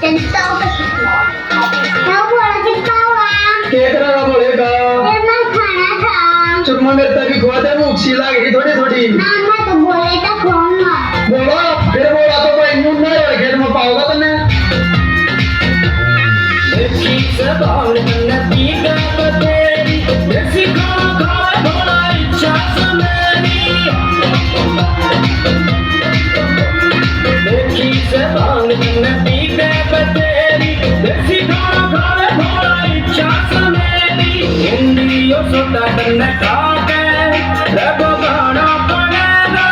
चलता हूँ क्या बोला कितना हुआ केकरा का बोलेगा ये मैं खाना था चुप मगर तभी खुआ दे मुँह सीला गई थोड़ी थोड़ी ना मैं तो बोले तो कौन ना बोला फिर बोला तो भाई यूं ना यार खेत में पाओगा तने देखी से बाल नदी का बतेरी देसी खाना खाए भोला इच्छा से मेरी देखी से बाल नदी का बतेरी देसी खाना खाए भोला इच्छा से मेरी हिंदियों सोता करने खाके रब गाना पड़ेगा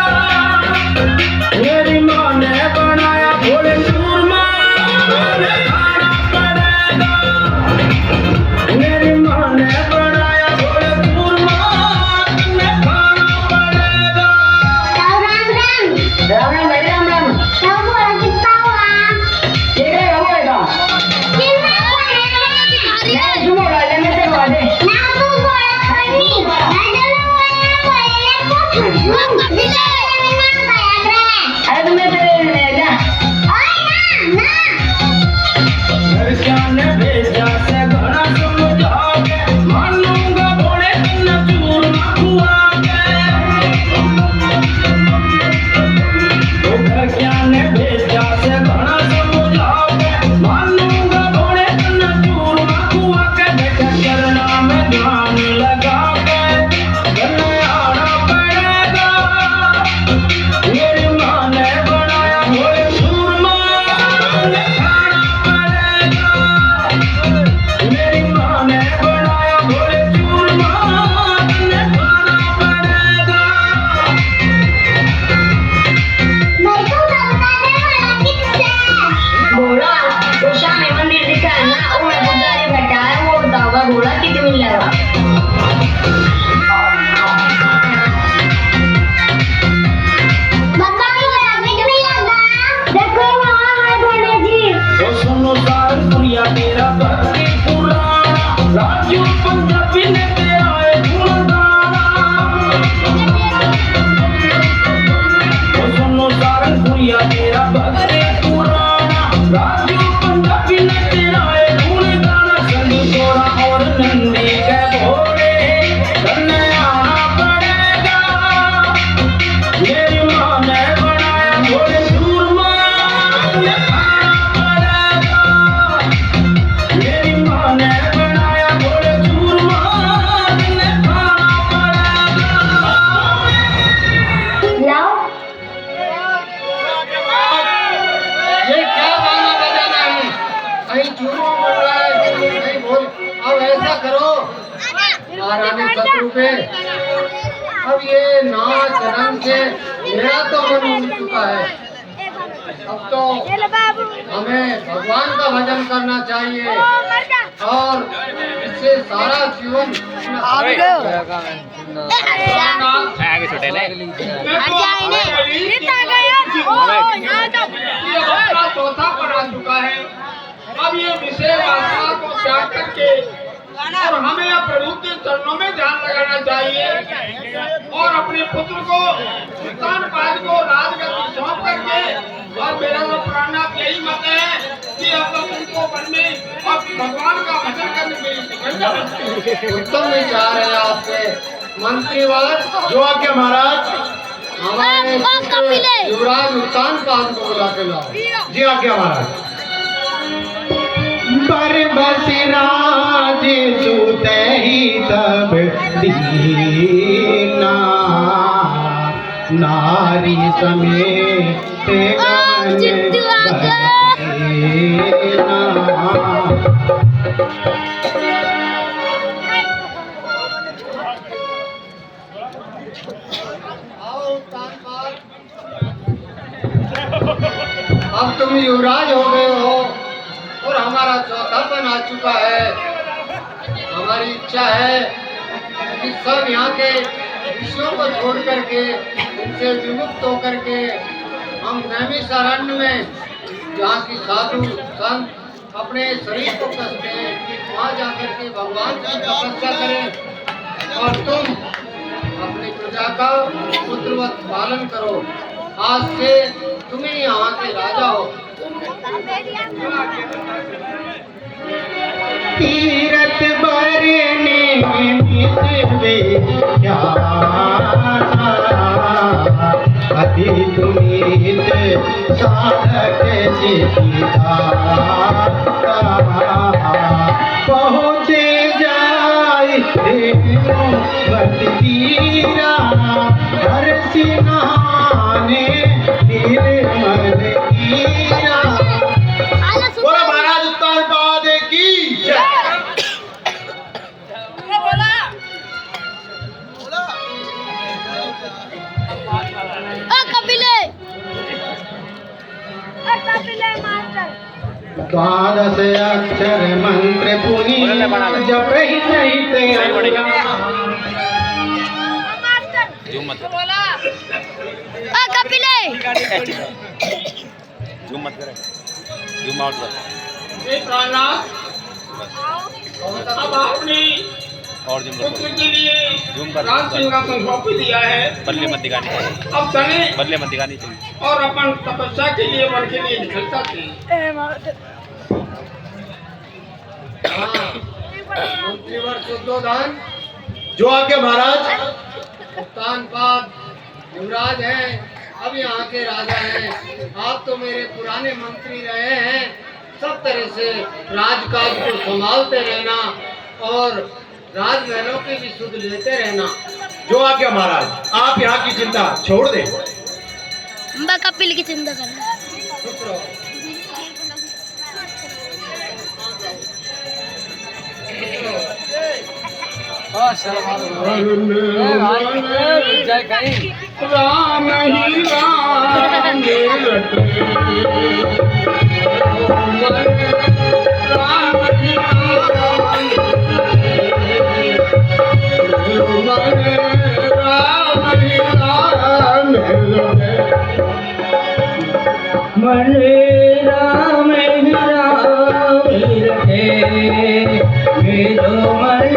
मेरी माँ ने बनाया भोले चूरमा खाना पड़ेगा मेरी माँ ने बनाया भोले चूरमा खाना पड़ेगा राम राम राम राम भाई राम राम क्या बोला कितना हुआ ठीक है हो जाएगा कितना हुआ मैं सुनो राजा में से वादे ना तू बोला करनी ना चलो बोले तो बिना अरे तुम्हें तेरे जा घर जाने भेजा से घना समझाओगे मानूंगा भोले तन्ना चूरमा खुआओगे तो घर जाने भेजा से घना समझाओगे मानूंगा भोले तन्ना चूरमा खुआओगे बेटा चरणा में ध्यान लगाओगे गन्ने आना पड़ेगा मेरी माँ ने बनाया भोले चूरमा खाना पड़ेगा मेरी माँ ने बनाया भोले चूरमा खाना पड़ेगा मैं तो बता दे वाला किससे घोड़ा तो शामी मंदिर दिखा है ना वो पुजारी बैठा है वो बताओगा घोड़ा कितने मिलेगा बता वाला कितने लगा देखो वहां है भोले जी तो सुनो सारपुरिया तेरा भक्ति पुराना राजू पंजाबी ने तेरा है गुणगाना तो सुनो सारपुरिया तेरा भक्ति पुराना राजू पंजाबी ने तेरा है गुणगाना संग तोरा और नंदी के भोले करने आना पड़ेगा मेरी माँ ने बनाया भोले चूरमा खाना पड़ेगा मेरी माँ ने बनाया भोले चूरमा खाना पड़ेगा लाओ ये क्या गाना बजाना है कहीं चूरू बोल रहा है कहीं बोल अब ऐसा करो महारानी शत्रु पे अब ये नाच रंग से मेरा तो मन उठ चुका है अब तो हमें भगवान का भजन करना चाहिए और इससे सारा जीवन चौथा पढ़ा चुका है अब ये विषय वासना को त्याग करके और हमें अब प्रभु के चरणों में ध्यान लगाना चाहिए और अपने पुत्र को सुल्तान पाद को राजगद्दी सौंप करके और मेरा तो प्राणनाथ यही मत है कि अब तो तुमको वन में और भगवान का भजन करने में उत्तम विचार है आपके मंत्रीवर जो आज्ञा महाराज हमारे युवराज उत्तान पाद को बुला के लाओ जी आज्ञा महाराज पर बस राज सुत ही तब दीना नारी समेत अब तुम युवराज हो गए हो और हमारा चौथापन आ चुका है। हमारी इच्छा है कि सब यहाँ के विषयों को छोड़ करके इनसे विमुक्त होकर के हम नैमिषारण्य में जहाँ की साधु संत अपने शरीर को कसते वहाँ जाकर के भगवान की तपस्या करें और तुम अपनी प्रजा का पुत्रवत पालन करो। आज से तुम ही यहाँ के राजा हो। तीरथ बरने मिलवे क्या अति तुमित साधक चिता पहुँचे जाए तीरा हर सिनाने निर्मल कीरा। बोला महाराज उत्तानपाद की जय। द्वादश अक्षर मंत्र पुनि जप सहित अब आपने पुत्र के लिए राज सिंहासन सौंप दिया है। बदले मत दिखानी अब चले बदले मत दिखानी चाहिए और अपन तपस्या के लिए वन के लिए निकलता थे। मंत्रीवर शुद्धोधन जो आगे महाराज उत्तानपाद युवराज हैं, अब यहाँ के राजा हैं। आप तो मेरे पुराने मंत्री रहे हैं, सब तरह से राजकाज को संभालते रहना और राजमहलों की भी सुध लेते रहना। जो आगे महाराज आप यहाँ की चिंता छोड़ दें। कपिल की चिंता करना। चुप रहो। राम ही राम मन राम राम रखे मेरो मन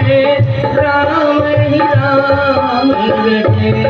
राम राम रखे।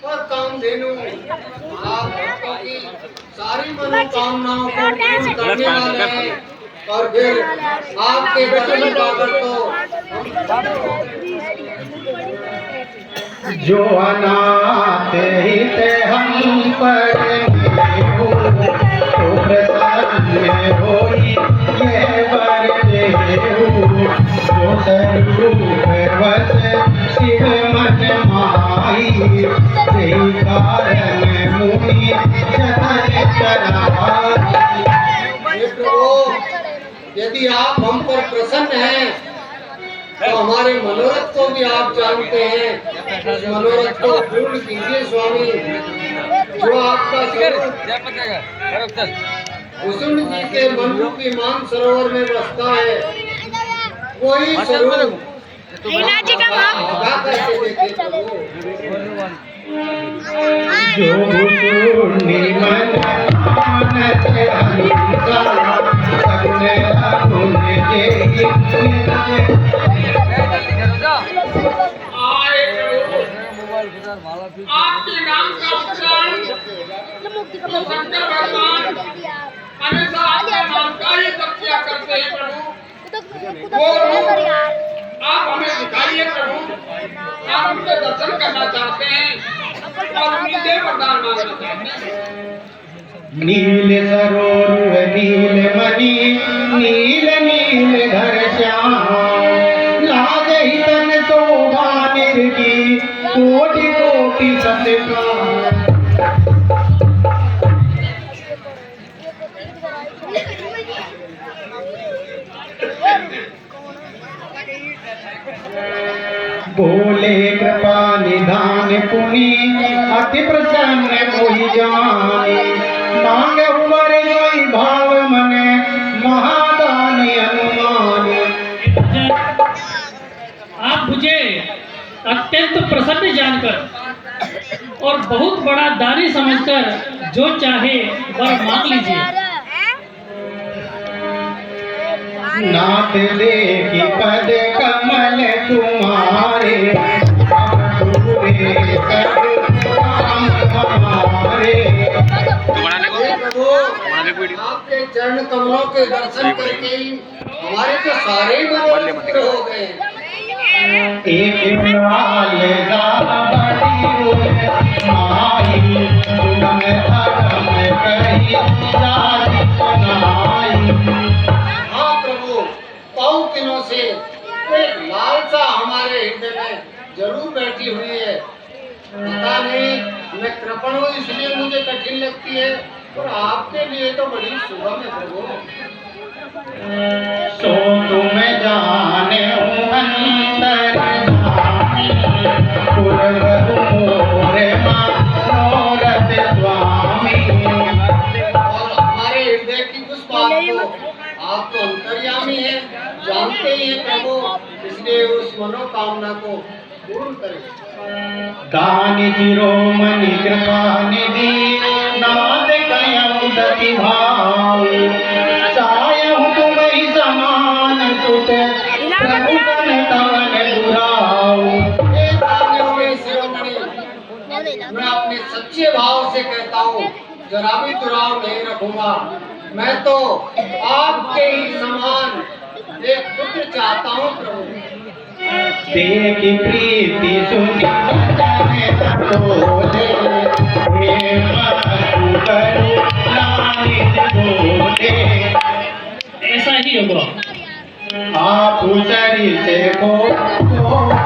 और कामधेनु आप भक्तों की सारी मनोकामनाओं को पूर्ण करने वाले हैं। और फिर आपके वचन पाकर तो जो अनाथ हित हम पर तो प्रसन्न होई ये वर देहु। जो स्वरूप वस शिव मन माई तेहि कारण मुनि जतन कराई। हे प्रभु, यदि आप हम पर प्रसन्न हैं तो हमारे मनोरथ को भी आप जानते हैं। उस मनोरथ को पूर्ण कीजिए स्वामी। जो आपका स्वरूप कुसुम जी के मन रूपी मान सरोवर में बसता है, वही स्वरूप भगा करके देखे प्रभु। जो निमन मानस हंसा सगुन अगुन जेहि आपके नाम का उच्चारण शंकर भगवान हमेशा आपके नाम का ही जप किया करते हैं प्रभु। आप हमें दिखाइए प्रभु, आप उनके दर्शन करना चाहते हैं और उनसे वरदान मांगना चाहते हैं। नील सरोवर नील मणि नील नील घर श्याम लाजहि तन शोभा निर्गी कोटि कोटि सतका। बोले कृपा निधान पुनि अति प्रसन्न मोहि जाने मांग उमर जोई भाव मने महादान अनुमाने। आप मुझे अत्यंत प्रसन्न जानकर और बहुत बड़ा दानी समझकर जो चाहे वर मांग लीजिए। नाथ देखी पद कमल तुम्हारे पूरे सब काम हमारे। हे प्रभु, आपके चरण कमलों के दर्शन करके ही हमारे तो सारे ही मनोरथ पूरे हो गए। एक लाल बड़ी माई तुम धर्म कही जाति बनाई। हाँ प्रभु, पाँव दिनों से एक लालसा हमारे हृदय में जरूर बैठी हुई है। पता नहीं मैं कृपण हूँ इसलिए मुझे कठिन लगती है, और आपके लिए तो बड़ी सुगम है प्रभु। सो तुम जाने अंतर पुरवरु मोरे मनोरथ स्वामी। और हमारे हृदय की उस बात को आप तो अंतर्यामी है, जानते ही हैं प्रभु, इसलिए उस मनोकामना को पूर्ण करें। दानि शिरोमणि कृपा निधि नाद कयऊ सति भाव सायहु तुम ही समान सुत प्रभु तन तवन दुराऊ। हे दानी हुए शिरोमणि, मैं अपने सच्चे भाव से कहता हूँ, जरा भी दुराव नहीं रखूंगा। मैं तो आपके ही समान एक पुत्र चाहता हूँ प्रभु। देखी प्रीति सुनि तोले हे मस्तु करू लालित बोले। ऐसा ही होगा। आप उतरी से को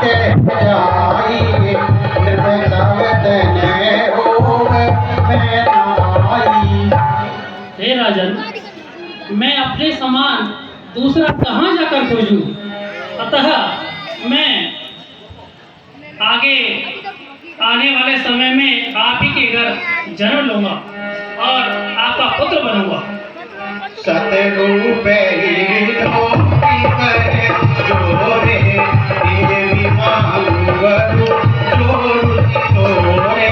के जाई निर्भयवतन होग मैं नाई। हे राजन, मैं अपने समान दूसरा कहाँ जाकर खोजूं? अतः मैं आगे आने वाले समय में आप ही के घर जन्म लूंगा और आपका पुत्र बनूंगा। सतरूप ही करे जोरे देवी मांगरू जोरे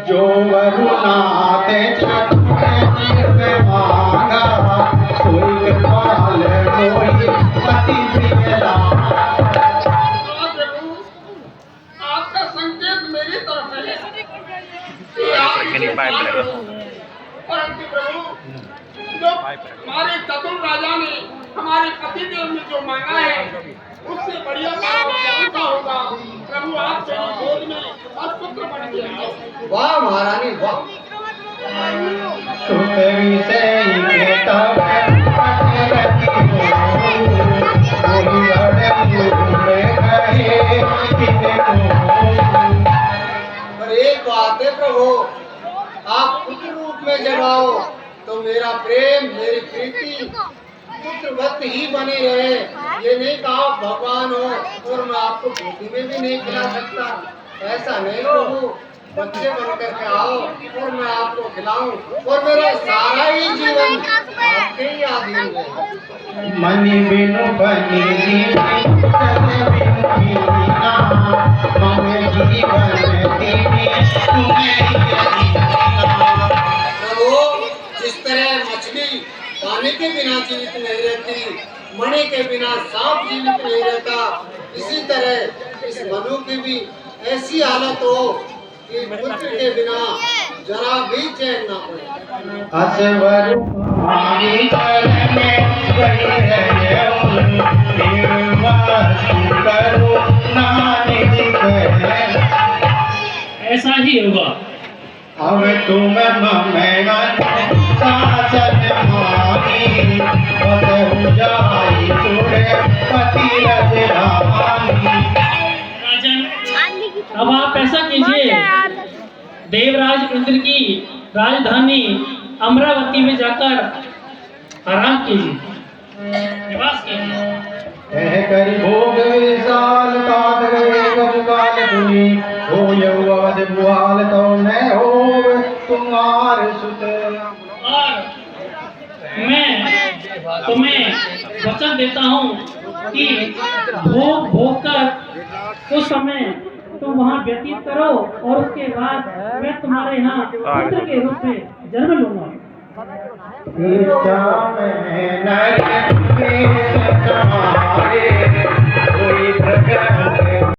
जो वरुनाथ चक्र मांगा सोई पाल कोई पति प्रियला। आपका संकेत मेरी तरफ है कि आप इसे मानो। परंतु प्रभु, जो हमारे चतुर राजा ने हमारे पतिदेव ने जो मांगा है उससे बढ़िया कौन सा होगा। प्रभु आप मेरी गोद में और पुत्र बन के आओ। वाह महारानी वाह। सुत विषय के तब पतिरति हो कोई बड़े कहे पर एक बात है प्रभु, आप पुत्र रूप में जब आओ तो मेरा प्रेम मेरी प्रीति पुत्रवत ही बनी रहे। ये नहीं कहा आप भगवान हो और मैं आपको गोदी में भी नहीं खिला सकता, ऐसा नहीं प्रभु। बच्चे बन करके आओ और मैं आपको खिलाऊं और मेरा सारा ही जीवन आपके ही अधीन है। मनि बिनु बनि चल बिनु मीना मम जीवन दीनी तुम्हें प्रभु, जिस तरह मछली पानी के बिना जीवित नहीं रहती, मणि के बिना सांप जीवित नहीं रहता, इसी तरह इस मनु की भी ऐसी हालत हो कि पुत्र के बिना जरा भी चैन ना पड़े। असवर आमी चरण वही है करो नानिक ऐसा ही होगा। अब तुम ममेगन शासन मानी बसहु जाई चूड़े पति रजरानी। राजन, अब आप ऐसा कीजिए, देवराज इंद्र की राजधानी अमरावती में जाकर आराम कीजिए, निवास कीजिए। कह करि भोग विशाल तात गए गंगाल पुनि हो यौवद बुआल तो न होव तुम्हार सुत। और मैं तुम्हें वचन देता हूँ कि भोग भोग कर उस समय तुम वहाँ व्यतीत करो और उसके बाद मैं तुम्हारे यहाँ पुत्र के रूप में जन्म लूंगा। इच्छा में नर के समारे कोई प्रगट